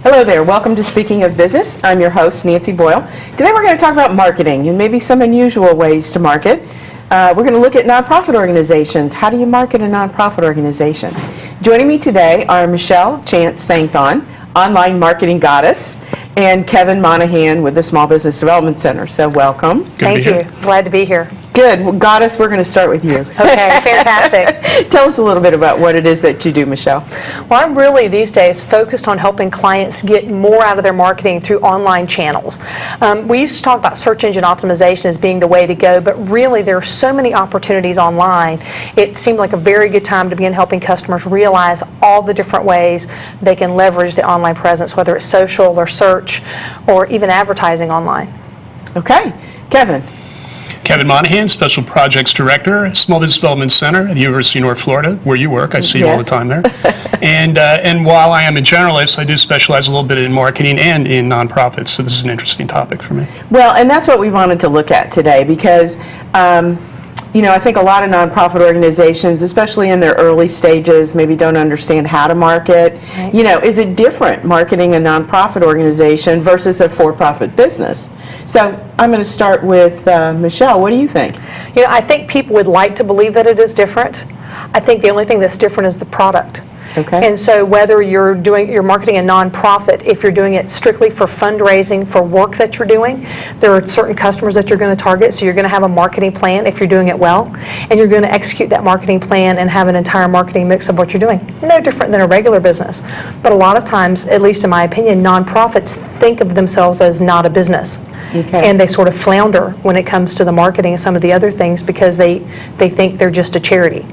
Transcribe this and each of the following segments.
Hello there. Welcome to Speaking of Business. I'm your host, Nancy Boyle. Today we're going to talk about marketing and maybe some unusual ways to market. We're going to look at nonprofit organizations. How do you market a nonprofit organization? Joining me today are Michelle Chance-Sangthon, online marketing goddess, and Kevin Monahan with the Small Business Development Center. So welcome. Thank you. Glad to be here. Good. Well, Goddess, we're going to start with you. Okay, fantastic. Tell us a little bit about what it is that you do, Michelle. Well, I'm really these days focused on helping clients get more out of their marketing through online channels. We used to talk about search engine optimization as being the way to go, but really there are so many opportunities online. It seemed like a very good time to begin helping customers realize all the different ways they can leverage the online presence, whether it's social or search or even advertising online. Okay. Kevin. Kevin Monahan, Special Projects Director, Small Business Development Center at the University of North Florida, where you work. I see you all the time there. And while I am a generalist, I do specialize a little bit in marketing and in nonprofits, so this is an interesting topic for me. Well, and that's what we wanted to look at today because, I think a lot of nonprofit organizations, especially in their early stages, maybe don't understand how to market. Right. Is it different marketing a nonprofit organization versus a for-profit business? So I'm going to start with Michelle. What do you think? I think people would like to believe that it is different. I think the only thing that's different is the product. Okay. And so whether you're marketing a nonprofit, if you're doing it strictly for fundraising, for work that you're doing, there are certain customers that you're going to target, so you're going to have a marketing plan if you're doing it well, and you're going to execute that marketing plan and have an entire marketing mix of what you're doing. No different than a regular business. But a lot of times, at least in my opinion, nonprofits think of themselves as not a business. Okay. And they sort of flounder when it comes to the marketing and some of the other things because they think they're just a charity.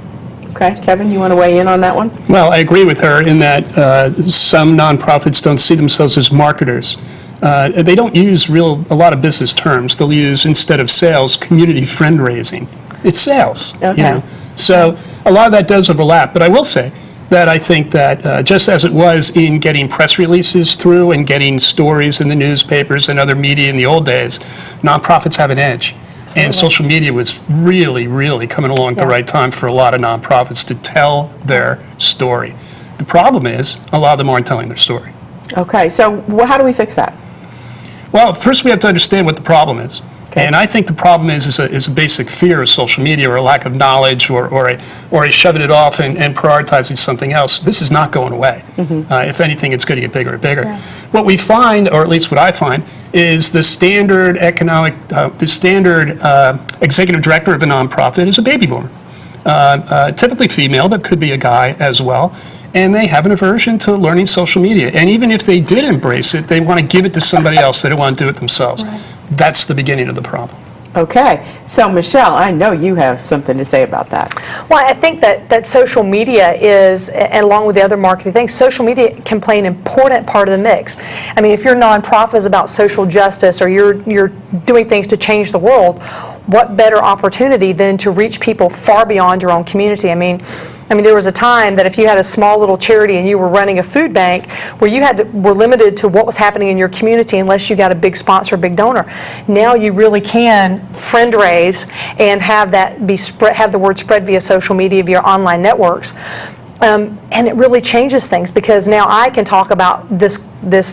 Okay, Kevin, you want to weigh in on that one? Well, I agree with her in that some nonprofits don't see themselves as marketers. They don't use a lot of business terms. They'll use, instead of sales, community friend raising. It's sales. Okay. So a lot of that does overlap. But I will say that I think that just as it was in getting press releases through and getting stories in the newspapers and other media in the old days, nonprofits have an edge. And social media was really, really coming along at the right time for a lot of nonprofits to tell their story. The problem is, a lot of them aren't telling their story. Okay, so how do we fix that? Well, first we have to understand what the problem is. Okay. And I think the problem is a basic fear of social media or a lack of knowledge or a shoving it off and prioritizing something else. This is not going away. Mm-hmm. If anything, it's going to get bigger and bigger. Yeah. What we find, or at least what I find, is the standard executive director of a nonprofit is a baby boomer. Typically female, but could be a guy as well. And they have an aversion to learning social media. And even if they did embrace it, they want to give it to somebody else. They don't want to do it themselves. Right. That's the beginning of the problem. Okay. So, Michelle, I know you have something to say about that. Well, I think that social media is, and along with the other marketing things, social media can play an important part of the mix. I mean, if your nonprofit is about social justice or you're doing things to change the world, what better opportunity than to reach people far beyond your own community? I mean, there was a time that if you had a small little charity and you were running a food bank where you were limited to what was happening in your community unless you got a big sponsor, a big donor. Now you really can friend raise and have that have the word spread via social media, via online networks. And it really changes things because now I can talk about this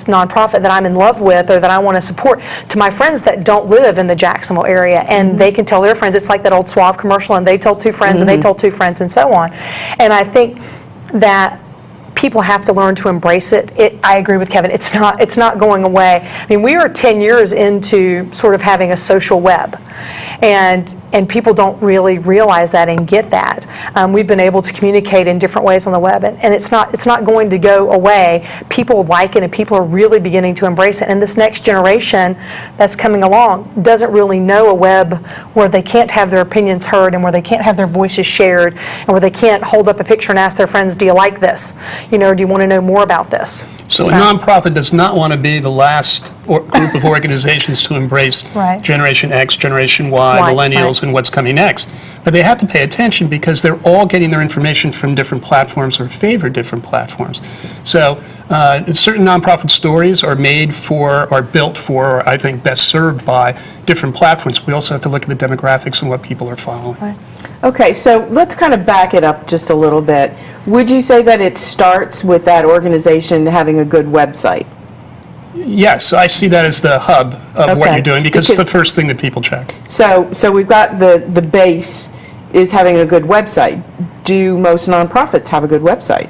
nonprofit that I'm in love with or that I want to support to my friends that don't live in the Jacksonville area, and mm-hmm. they can tell their friends. It's like that old Suave commercial, and they told two friends, mm-hmm. and they told two friends, and so on. And I think that people have to learn to embrace it. I agree with Kevin. It's not going away. I mean, we are 10 years into sort of having a social web, and people don't really realize that and get that. We've been able to communicate in different ways on the web, and it's not going to go away. People like it, and people are really beginning to embrace it. And this next generation that's coming along doesn't really know a web where they can't have their opinions heard and where they can't have their voices shared and where they can't hold up a picture and ask their friends, do you like this? Or do you want to know more about this? So a nonprofit does not want to be the last group of organizations to embrace right. Generation X, Generation Y, millennials, and what's coming next. But they have to pay attention because they're all getting their information from different platforms or favor different platforms. So certain nonprofit stories are built for, or I think best served by different platforms. We also have to look at the demographics and what people are following. Right. Okay, so let's kind of back it up just a little bit. Would you say that it starts with that organization having a good website? Yes, I see that as the hub of what Okay. you're doing because it's the Because- first thing that people check. So we've got the base is having a good website. Do most nonprofits have a good website?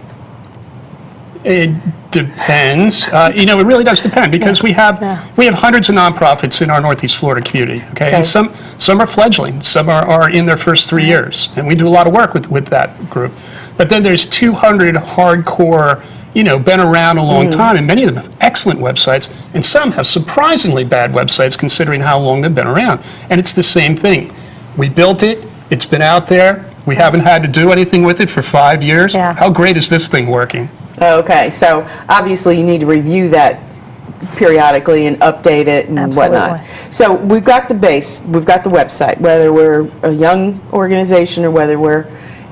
It depends. It really does depend because we have hundreds of nonprofits in our Northeast Florida community. Okay, Okay. and some are fledgling, some are in their first 3 years, and we do a lot of work with that group. But then there's 200 hardcore, been around a long time, and many of them have excellent websites, and some have surprisingly bad websites considering how long they've been around. And it's the same thing. We built it. It's been out there. We haven't had to do anything with it for 5 years. Yeah. How great is this thing working? Okay, so obviously you need to review that periodically and update it and whatnot. Absolutely. So we've got the base, we've got the website, whether we're a young organization or whether we're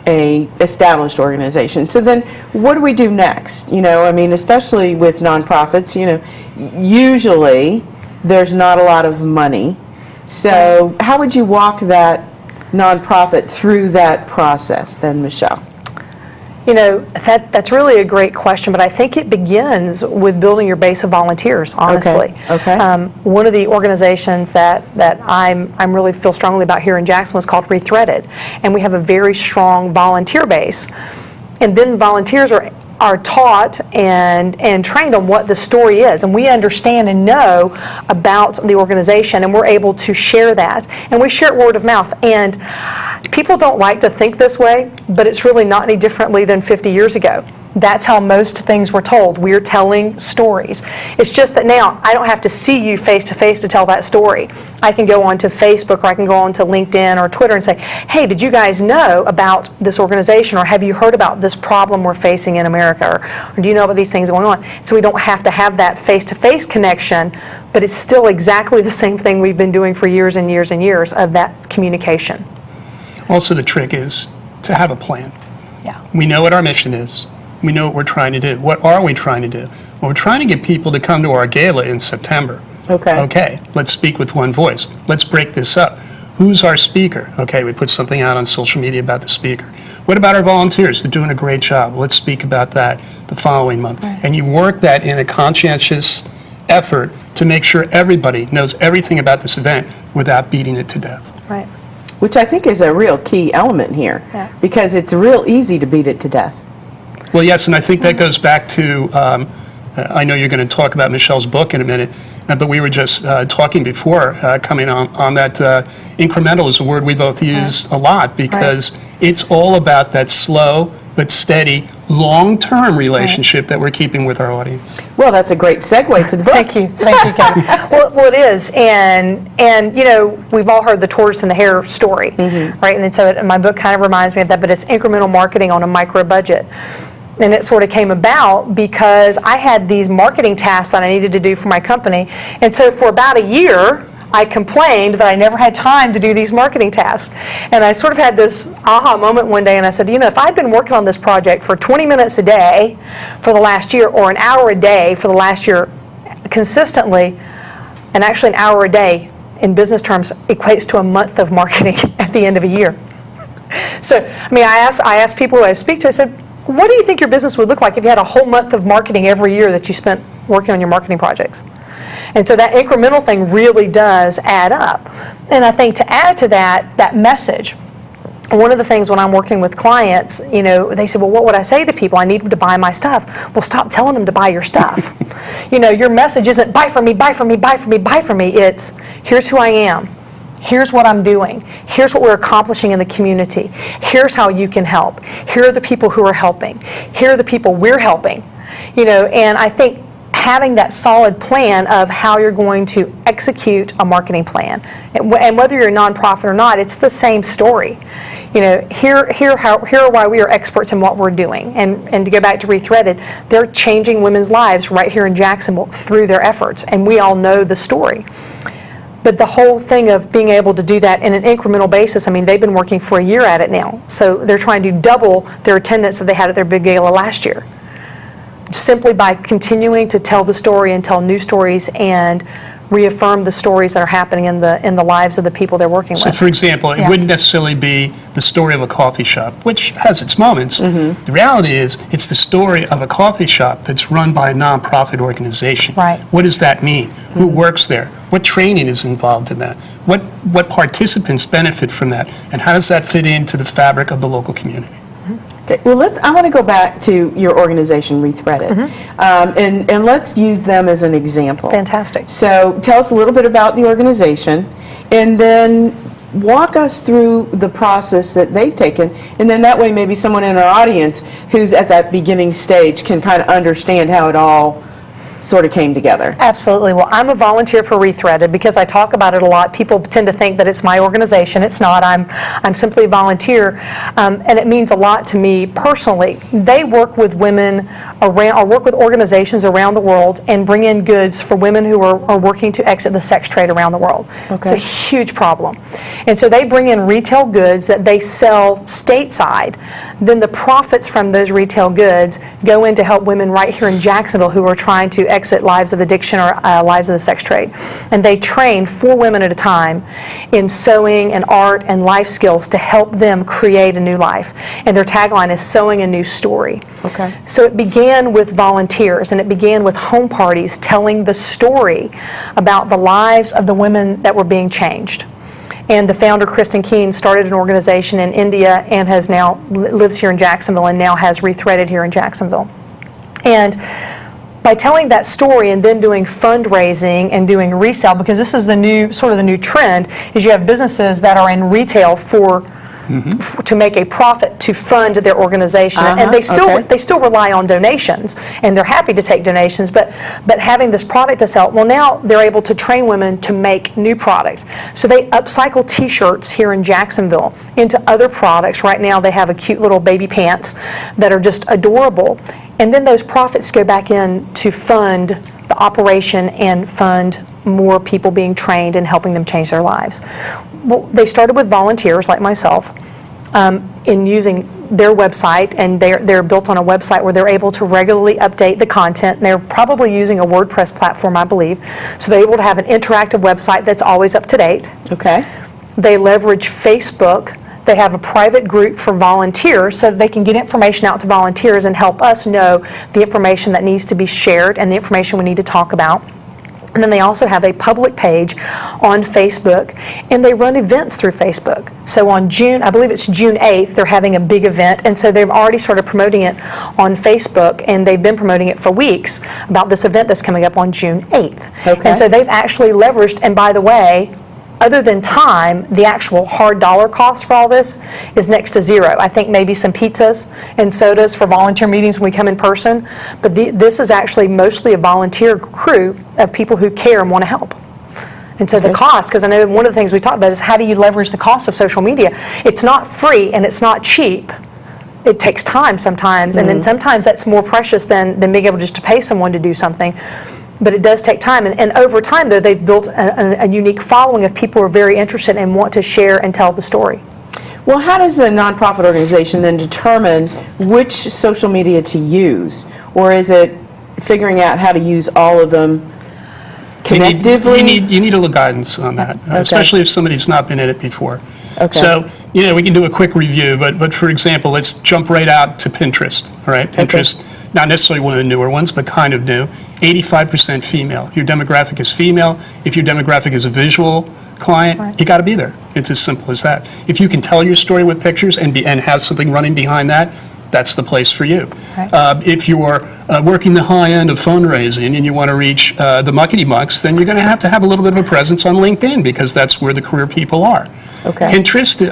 a established organization. So then what do we do next? Especially with nonprofits, usually there's not a lot of money. So how would you walk that nonprofit through that process then, Michelle? That's really a great question, but I think it begins with building your base of volunteers, honestly. Okay. One of the organizations that I'm really feel strongly about here in Jackson was called Rethreaded, and we have a very strong volunteer base. And then volunteers are taught and trained on what the story is, and we understand and know about the organization, and we're able to share that, and we share it word of mouth. And people don't like to think this way, but it's really not any differently than 50 years ago. That's how most things were told. We're telling stories. It's just that now I don't have to see you face to face to tell that story. I can go onto Facebook or I can go onto LinkedIn or Twitter and say, hey, did you guys know about this organization, or have you heard about this problem we're facing in America, or do you know about these things going on? So we don't have to have that face-to-face connection, but it's still exactly the same thing we've been doing for years and years and years of that communication. Also, the trick is to have a plan. Yeah. We know what our mission is. We know what we're trying to do. What are we trying to do? Well, we're trying to get people to come to our gala in September. Okay. Okay, let's speak with one voice. Let's break this up. Who's our speaker? Okay, we put something out on social media about the speaker. What about our volunteers? They're doing a great job. Let's speak about that the following month. Right. And you work that in a conscientious effort to make sure everybody knows everything about this event without beating it to death. Right. Which I think is a real key element here, Yeah. because it's real easy to beat it to death. Well, yes, and I think that goes back to, I know you're going to talk about Michelle's book in a minute, but we were just talking before coming on that incremental is a word we both use a lot because it's all about that slow but steady, long-term relationship that we're keeping with our audience. Well, that's a great segue to the book. Thank you, Kathy. Well, it is, and we've all heard the tortoise and the hare story, right? And so my book kind of reminds me of that, but it's incremental marketing on a micro budget. And it sort of came about because I had these marketing tasks that I needed to do for my company, and so for about a year, I complained that I never had time to do these marketing tasks. And I sort of had this aha moment one day, and I said, if I'd been working on this project for 20 minutes a day for the last year, or an hour a day for the last year consistently, and actually an hour a day in business terms equates to a month of marketing at the end of a year. So, I asked people who I speak to, I said, what do you think your business would look like if you had a whole month of marketing every year that you spent working on your marketing projects? And so that incremental thing really does add up. And I think to add to that message, one of the things when I'm working with clients, they say, well, what would I say to people? I need them to buy my stuff. Well, stop telling them to buy your stuff. Your message isn't buy from me, buy from me, buy from me, buy from me. It's here's who I am. Here's what I'm doing. Here's what we're accomplishing in the community. Here's how you can help. Here are the people who are helping. Here are the people we're helping. And I think having that solid plan of how you're going to execute a marketing plan, and whether you're a nonprofit or not, it's the same story. Here are why we are experts in what we're doing. And to go back to Rethreaded, they're changing women's lives right here in Jacksonville through their efforts, and we all know the story. But the whole thing of being able to do that in an incremental basis, they've been working for a year at it now. So they're trying to double their attendance that they had at their big gala last year, simply by continuing to tell the story and tell new stories and reaffirm the stories that are happening in the lives of the people they're working So, with. for example, it Yeah. wouldn't necessarily be the story of a coffee shop, which has its moments. Mm-hmm. The reality is, it's the story of a coffee shop that's run by a nonprofit organization. Right. What does that mean? Who works there? What training is involved in that? What participants benefit from that? And how does that fit into the fabric of the local community? Okay, well, I want to go back to your organization, Rethreaded, and let's use them as an example. Fantastic. So tell us a little bit about the organization, and then walk us through the process that they've taken, and then that way maybe someone in our audience who's at that beginning stage can kind of understand how it all sort of came together. Absolutely. Well, I'm a volunteer for Rethreaded because I talk about it a lot. People tend to think that it's my organization. It's not. I'm simply a volunteer, and it means a lot to me personally. They work with women around, or work with organizations around the world, and bring in goods for women who are working to exit the sex trade around the world. It's a huge problem. And so they bring in retail goods that they sell stateside. Then the profits from those retail goods go in to help women right here in Jacksonville who are trying to exit lives of addiction or lives of the sex trade. And they train 4 women at a time in sewing and art and life skills to help them create a new life. And their tagline is "Sewing a New Story." Okay. So it began with volunteers, and it began with home parties telling the story about the lives of the women that were being changed. And the founder, Kristen Keene, started an organization in India and has now lives here in Jacksonville and now has Rethreaded here in Jacksonville. And by telling that story and then doing fundraising and doing resale, because this is the new sort of the new trend, is you have businesses that are in retail to make a profit to fund their organization, and they still rely on donations, and they're happy to take donations, but having this product to sell, well, now they're able to train women to make new products. So they upcycle T-shirts here in Jacksonville into other products. Right now they have a cute little baby pants that are just adorable, and then those profits go back in to fund the operation and fund more people being trained and helping them change their lives. Well, they started with volunteers like myself in using their website, and they're built on a website where they're able to regularly update the content. And they're probably using a WordPress platform, I believe, so they're able to have an interactive website that's always up to date. Okay. They leverage Facebook. They have a private group for volunteers so that they can get information out to volunteers and help us know the information that needs to be shared and the information we need to talk about. And then they also have a public page on Facebook, and they run events through Facebook. So on June, I believe it's June 8th, they're having a big event, and so they've already started promoting it on Facebook, and they've been promoting it for weeks about this event that's coming up on June 8th. Okay. And so they've actually leveraged, and by the way, other than time, the actual hard dollar cost for all this is next to zero. I think maybe some pizzas and sodas for volunteer meetings when we come in person, but this is actually mostly a volunteer crew of people who care and want to help. And so the cost, because I know one of the things we talked about is how do you leverage the cost of social media? It's not free and it's not cheap. It takes time sometimes, and then sometimes that's more precious than being able just to pay someone to do something. But it does take time, and over time, though, they've built a unique following of people who are very interested and want to share and tell the story. Well, how does a nonprofit organization then determine which social media to use? Or is it figuring out how to use all of them connectively? You need a little guidance on that, especially if somebody's not been in it before. Okay. So, we can do a quick review, but for example, let's jump right out to Pinterest, all right? Pinterest, not necessarily one of the newer ones, but kind of new. 85% female. If your demographic is female, if your demographic is a visual client, you got to be there. It's as simple as that. If you can tell your story with pictures and have something running behind that, that's the place for you. If you're working the high end of fundraising and you want to reach the muckety mucks, then you're going to have a little bit of a presence on LinkedIn because that's where the career people are. Okay. Facebook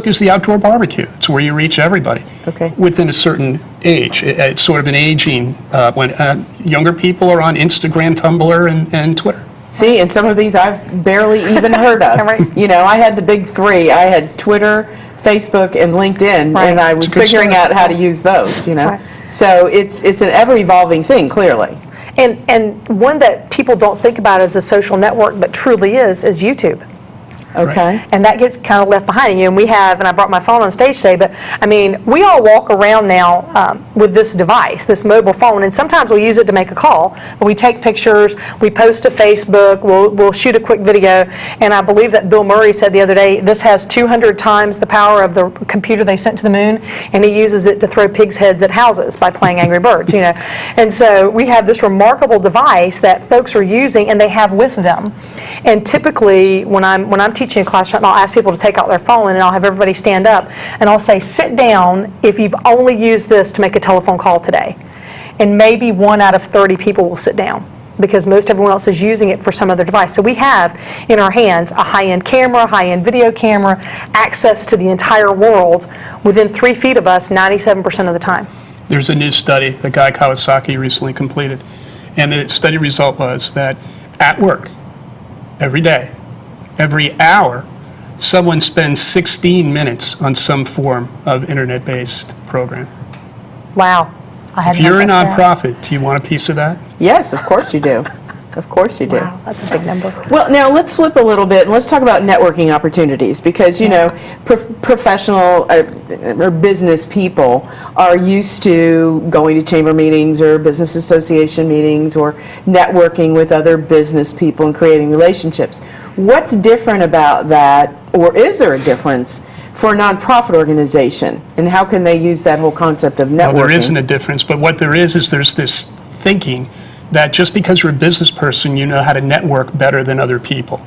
is the outdoor barbecue. It's where you reach everybody. Okay. Within a certain age. It's sort of an aging, when younger people are on Instagram, Tumblr, and Twitter. See, and some of these I've barely even heard of. Right. I had the big three. I had Twitter, Facebook, and LinkedIn, and I was It's a good figuring start. out how to use those, Right. So it's an ever-evolving thing, clearly. And one that people don't think about as a social network, but truly is YouTube. Okay. And that gets kind of left behind. And we have, and I brought my phone on stage today, but I mean, we all walk around now with this device, this mobile phone, and sometimes we'll use it to make a call. But we take pictures, we post to Facebook, we'll shoot a quick video, and I believe that Bill Murray said the other day, this has 200 times the power of the computer they sent to the moon, and he uses it to throw pigs' heads at houses by playing Angry Birds, you know. And so we have this remarkable device that folks are using and they have with them. And typically, when I'm teaching a class, I'll ask people to take out their phone and I'll have everybody stand up and I'll say, sit down if you've only used this to make a telephone call today. And maybe 1 out of 30 people will sit down because most everyone else is using it for some other device. So we have in our hands a high-end camera, high-end video camera, access to the entire world within 3 feet of us 97% of the time. There's a new study that Guy Kawasaki recently completed, and the study result was that at work, every day, every hour, someone spends 16 minutes on some form of internet-based program. Wow. If you're a nonprofit, do you want a piece of that? Yes, of course you do. Of course you do. Wow, that's a big number. Well, now let's flip a little bit and let's talk about networking opportunities because, you know, professional or business people are used to going to chamber meetings or business association meetings or networking with other business people and creating relationships. What's different about that, or is there a difference for a nonprofit organization, and how can they use that whole concept of networking? Well, there isn't a difference, but what there is there's this thinking that just because you're a business person, you know how to network better than other people.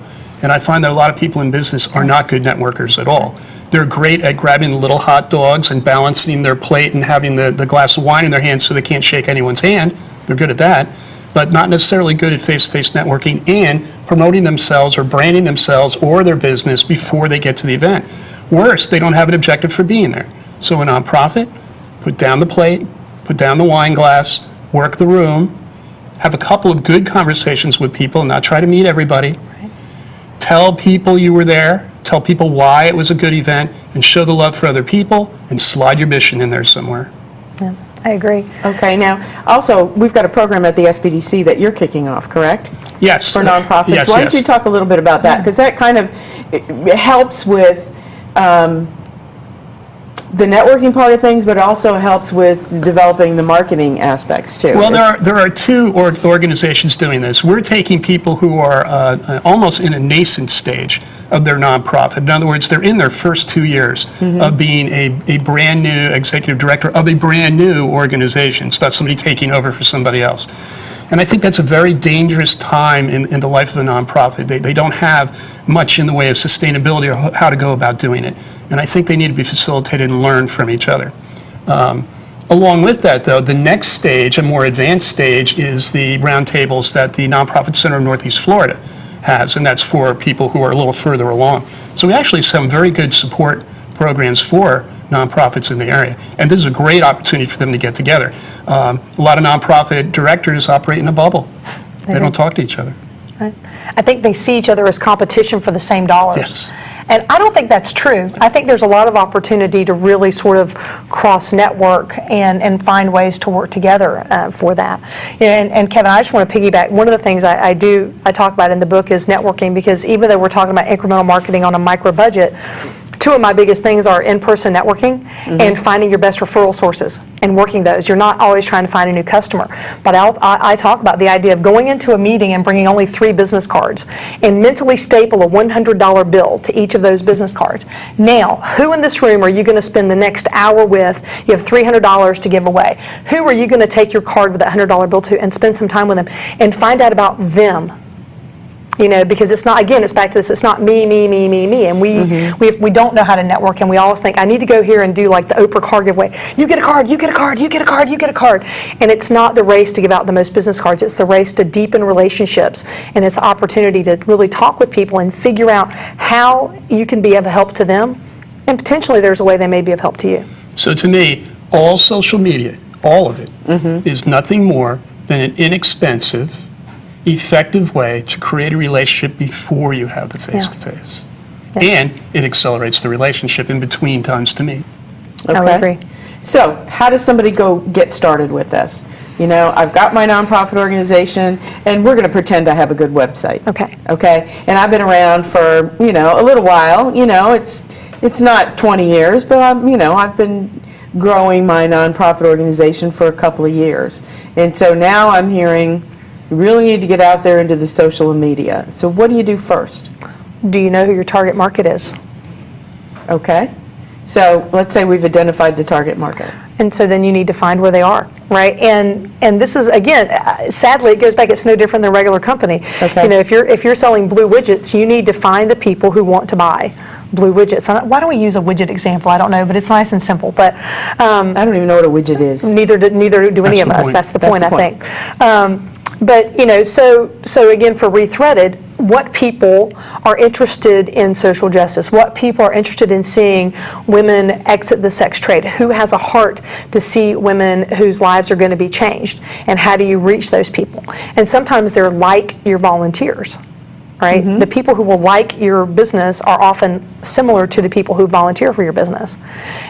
And I find that a lot of people in business are not good networkers at all. They're great at grabbing the little hot dogs and balancing their plate and having the glass of wine in their hand so they can't shake anyone's hand. They're good at that, but not necessarily good at face-to-face networking and promoting themselves or branding themselves or their business before they get to the event. Worse, they don't have an objective for being there. So a nonprofit, put down the plate, put down the wine glass, work the room, have a couple of good conversations with people, not try to meet everybody. Right. Tell people you were there, tell people why it was a good event, and show the love for other people, and slide your mission in there somewhere. Yeah, I agree. Okay, now, also, we've got a program at the SBDC that you're kicking off, correct? Yes. For nonprofits. Yes, Why don't you talk a little bit about that? Because that kind of it helps with the networking part of things, but it also helps with developing the marketing aspects too. Well, there are two organizations doing this. We're taking people who are almost in a nascent stage of their nonprofit. In other words, they're in their first 2 years of being a brand new executive director of a brand new organization. It's not somebody taking over for somebody else. And I think that's a very dangerous time in the life of the nonprofit. They don't have much in the way of sustainability or how to go about doing it. And I think they need to be facilitated and learn from each other. Along with that, though, the next stage, a more advanced stage, is the roundtables that the Nonprofit Center of Northeast Florida has, and that's for people who are a little further along. So we actually have some very good support programs for nonprofits in the area. And this is a great opportunity for them to get together. A lot of nonprofit directors operate in a bubble. They don't talk to each other. Right. I think they see each other as competition for the same dollars. Yes. And I don't think that's true. I think there's a lot of opportunity to really sort of cross-network and find ways to work together for that. And Kevin, I just want to piggyback. One of the things I talk about in the book is networking, because even though we're talking about incremental marketing on a micro budget, two of my biggest things are in-person networking and finding your best referral sources and working those. You're not always trying to find a new customer. But I talk about the idea of going into a meeting and bringing only 3 business cards and mentally staple a $100 bill to each of those business cards. Now, who in this room are you going to spend the next hour with? You have $300 to give away. Who are you going to take your card with that $100 bill to and spend some time with them and find out about them? You know, because it's not, again, it's back to this, it's not me, and we don't know how to network, and we always think, I need to go here and do like the Oprah card giveaway. You get a card, you get a card, you get a card, you get a card. And it's not the race to give out the most business cards, it's the race to deepen relationships, and it's the opportunity to really talk with people and figure out how you can be of help to them, and potentially there's a way they may be of help to you. So to me, all social media, all of it, is nothing more than an inexpensive, effective way to create a relationship before you have the face-to-face. And it accelerates the relationship in between times to meet. I would agree. So how does somebody go get started with this? You know, I've got my nonprofit organization, and we're going to pretend I have a good website. Okay. Okay? And I've been around for, you know, a little while. You know, it's not 20 years, but I've been growing my nonprofit organization for a couple of years. And so now I'm hearing you really need to get out there into the social media. So what do you do first? Do you know who your target market is? Okay? So let's say we've identified the target market. And so then you need to find where they are, right? And this is, again, sadly, it goes back, it's no different than a regular company. Okay. You know, if you're selling blue widgets, you need to find the people who want to buy blue widgets. Why don't we use a widget example? I don't know, but it's nice and simple. But I don't even know what a widget is. neither do any of the us. point. That's the That's point, the I point. think. But, you know, so again, for Rethreaded, what people are interested in social justice, what people are interested in seeing women exit the sex trade, who has a heart to see women whose lives are going to be changed, and how do you reach those people? And sometimes they're like your volunteers, right? The people who will like your business are often similar to the people who volunteer for your business.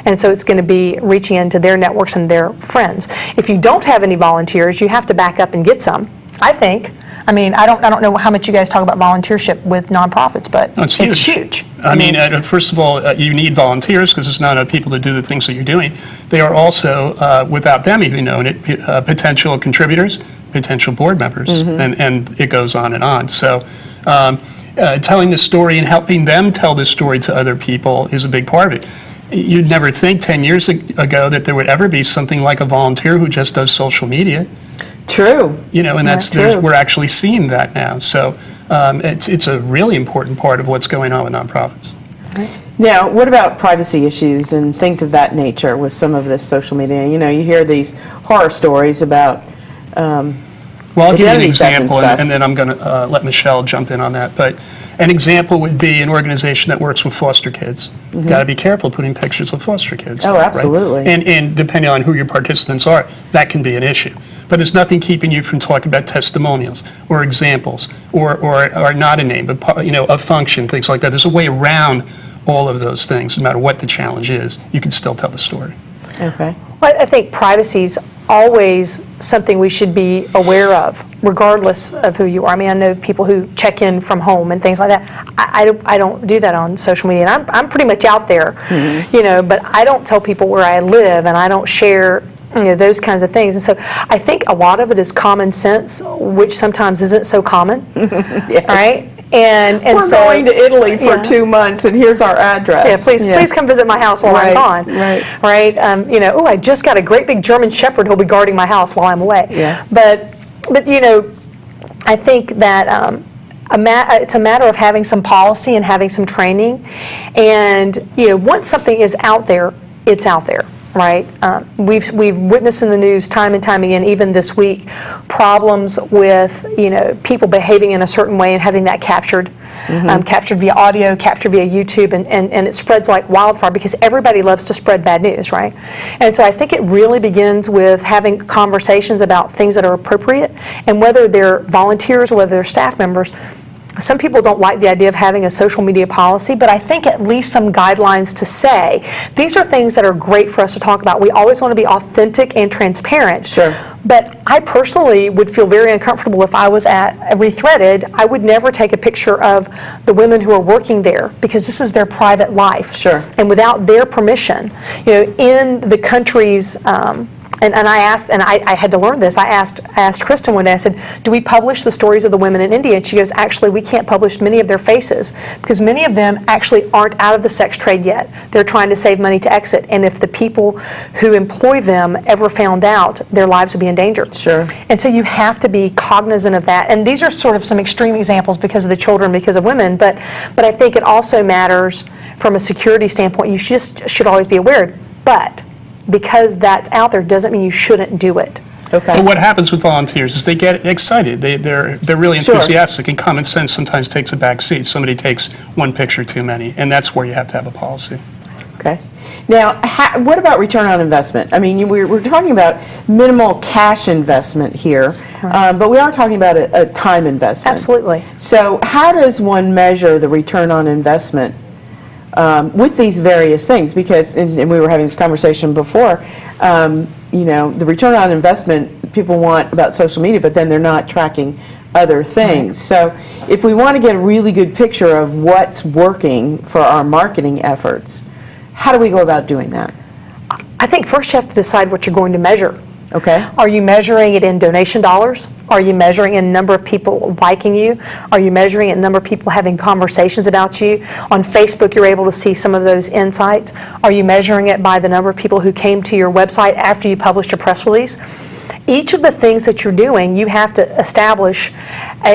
And so it's going to be reaching into their networks and their friends. If you don't have any volunteers, you have to back up and get some, I think. I mean, I don't know how much you guys talk about volunteership with nonprofits, but No, it's huge. huge. I mean, first of all, you need volunteers because it's not enough people to do the things that you're doing. They are also, without them even knowing it, potential contributors, potential board members, and it goes on and on. So telling the story and helping them tell the story to other people is a big part of it. You'd never think 10 years ago that there would ever be something like a volunteer who just does social media. True. You know, and True. we're actually seeing that now. So it's a really important part of what's going on with nonprofits. Now, what about privacy issues and things of that nature with some of this social media? You know, you hear these horror stories about Well, I'll give you an identity theft and example, stuff. and then I'm going to let Michelle jump in on that. But an example would be an organization that works with foster kids. Got to be careful putting pictures of foster kids. Oh, up, right? absolutely. And depending on who your participants are, that can be an issue. But there's nothing keeping you from talking about testimonials or examples or not a name, but a function, things like that. There's a way around all of those things. No matter what the challenge is, you can still tell the story. Okay. Well, I think privacy is always something we should be aware of, regardless of who you are. I mean, I know people who check in from home and things like that. I don't do that on social media, and I'm pretty much out there, but I don't tell people where I live, and I don't share those kinds of things. And so I think a lot of it is common sense, which sometimes isn't so common, Yes. right? And We're so, going to Italy for yeah. 2 months, and here's our address. Yeah, please come visit my house while Right, I'm gone. right. I just got a great big German Shepherd who'll be guarding my house while I'm away. Yeah. But I think that it's a matter of having some policy and having some training. And once something is out there, it's out there. Right, we've witnessed in the news time and time again, even this week, problems with people behaving in a certain way and having that captured, captured via audio, captured via YouTube, and it spreads like wildfire because everybody loves to spread bad news, right? And so I think it really begins with having conversations about things that are appropriate, and whether they're volunteers or whether they're staff members. Some people don't like the idea of having a social media policy, but I think at least some guidelines to say, these are things that are great for us to talk about. We always want to be authentic and transparent. Sure. But I personally would feel very uncomfortable if I was at Rethreaded. I would never take a picture of the women who are working there because this is their private life. Sure. And without their permission, in the countries, and I asked, and I had to learn this. I asked Kristen one day. I said, "Do we publish the stories of the women in India?" And she goes, "Actually, we can't publish many of their faces because many of them actually aren't out of the sex trade yet. They're trying to save money to exit. And if the people who employ them ever found out, their lives would be in danger." Sure. And so you have to be cognizant of that. And these are sort of some extreme examples because of the children, because of women. But I think it also matters from a security standpoint. You should always be aware. But because that's out there doesn't mean you shouldn't do it. Okay. But what happens with volunteers is they get excited. They're really Sure. enthusiastic, and common sense sometimes takes a back seat. Somebody takes one picture too many, and that's where you have to have a policy. Okay. Now, what about return on investment? I mean, we're talking about minimal cash investment here, but we are talking about a time investment. Absolutely. So how does one measure the return on investment with these various things, because, and we were having this conversation before, the return on investment people want about social media, but then they're not tracking other things. So if we want to get a really good picture of what's working for our marketing efforts, how do we go about doing that? I think first you have to decide what you're going to measure. Okay. Are you measuring it in donation dollars? Are you measuring in number of people liking you? Are you measuring in number of people having conversations about you? On Facebook, you're able to see some of those insights. Are you measuring it by the number of people who came to your website after you published your press release? Each of the things that you're doing, you have to establish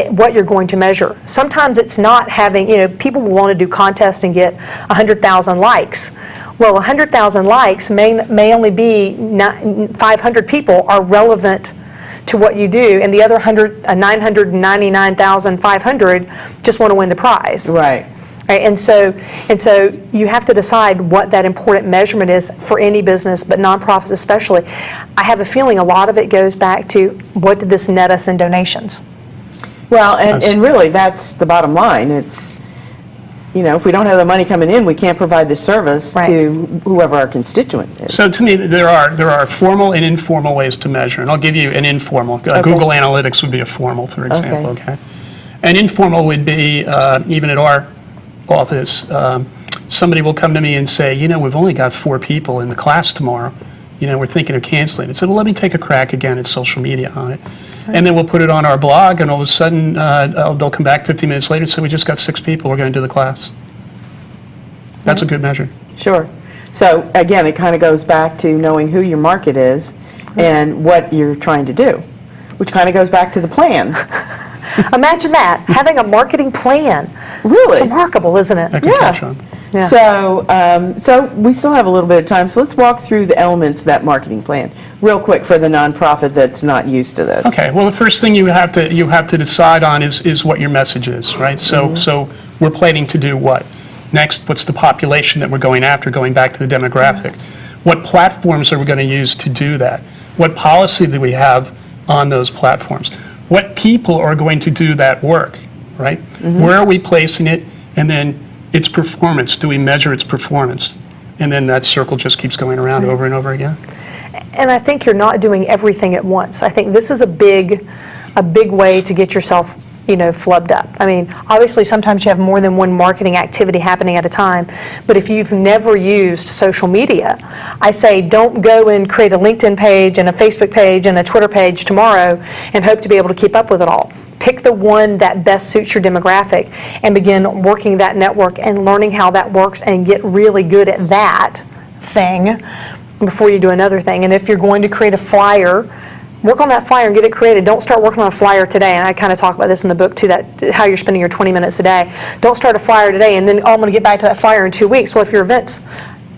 what you're going to measure. Sometimes it's not having, people will want to do contests and get 100,000 likes. Well, 100,000 likes may only be 500 people are relevant to what you do, and the other 999,500 just want to win the prize. Right. Right, and so you have to decide what that important measurement is for any business, but nonprofits especially. I have a feeling a lot of it goes back to what did this net us in donations? Well, and really, that's the bottom line. It's, if we don't have the money coming in, we can't provide the service to whoever our constituent is. So to me, there are formal and informal ways to measure, and I'll give you an informal. Google Analytics would be a formal, for example. Okay. An informal would be, even at our office, somebody will come to me and say, we've only got 4 people in the class tomorrow. We're thinking of canceling it. So well, let me take a crack again at social media on it. And then we'll put it on our blog, and all of a sudden they'll come back 15 minutes later and say, we just got 6 people, we're going to do the class. That's a good measure. Sure. So again, it kind of goes back to knowing who your market is and what you're trying to do, which kind of goes back to the plan. Imagine that, having a marketing plan. Really? It's remarkable, isn't it? That could catch on. Yeah. So we still have a little bit of time, so let's walk through the elements of that marketing plan real quick for the nonprofit that's not used to this. Okay. Well, the first thing you have to decide on is what your message is, right? So we're planning to do what? Next, what's the population that we're going after, going back to the demographic? What platforms are we going to use to do that? What policy do we have on those platforms? What people are going to do that work, right? Where are we placing it? And then its performance. Do we measure its performance? And then that circle just keeps going around over and over again. And I think you're not doing everything at once. I think this is a big way to get yourself, flubbed up. I mean, obviously sometimes you have more than one marketing activity happening at a time, but if you've never used social media, I say don't go and create a LinkedIn page and a Facebook page and a Twitter page tomorrow and hope to be able to keep up with it all. Pick the one that best suits your demographic and begin working that network and learning how that works and get really good at that thing before you do another thing. And if you're going to create a flyer, work on that flyer and get it created. Don't start working on a flyer today, and I kind of talk about this in the book too, that how you're spending your 20 minutes a day. Don't start a flyer today and then, I'm going to get back to that flyer in 2 weeks. Well, if your event's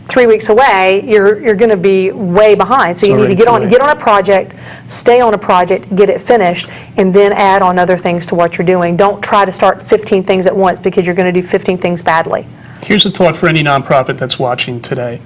3 weeks away, you're going to be way behind. So you need to get on a project, stay on a project, get it finished, and then add on other things to what you're doing. Don't try to start 15 things at once because you're going to do 15 things badly. Here's a thought for any nonprofit that's watching today.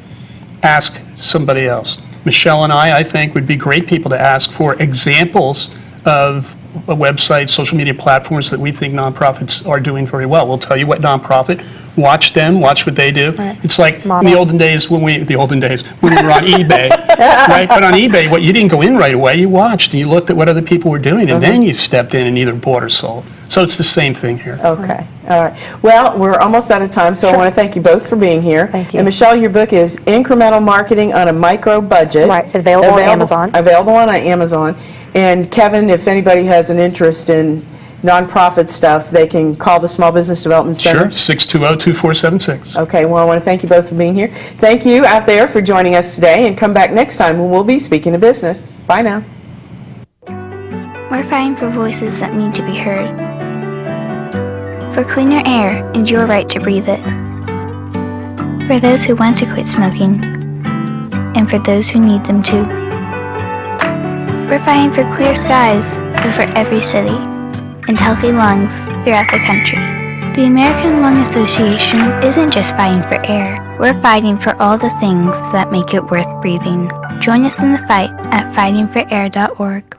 Ask somebody else. Michelle and I think, would be great people to ask for examples of websites, social media platforms that we think nonprofits are doing very well. We'll tell you what nonprofit, watch them, watch what they do. Right. It's like in Model. the olden days when we were on eBay, right? But on eBay, you didn't go in right away. You watched and you looked at what other people were doing, and then you stepped in and either bought or sold. So it's the same thing here. Okay. All right. Well, we're almost out of time, so I want to thank you both for being here. Thank you. And Michelle, your book is Incremental Marketing on a Micro Budget. Right. Available on Amazon. Available on Amazon. And Kevin, if anybody has an interest in nonprofit stuff, they can call the Small Business Development Center. Sure, 620-2476. Okay, well, I want to thank you both for being here. Thank you out there for joining us today, and come back next time when we'll be speaking of business. Bye now. We're fighting for voices that need to be heard. For cleaner air and your right to breathe it. For those who want to quit smoking, and for those who need them to. We're fighting for clear skies over every city, and healthy lungs throughout the country. The American Lung Association isn't just fighting for air, we're fighting for all the things that make it worth breathing. Join us in the fight at fightingforair.org.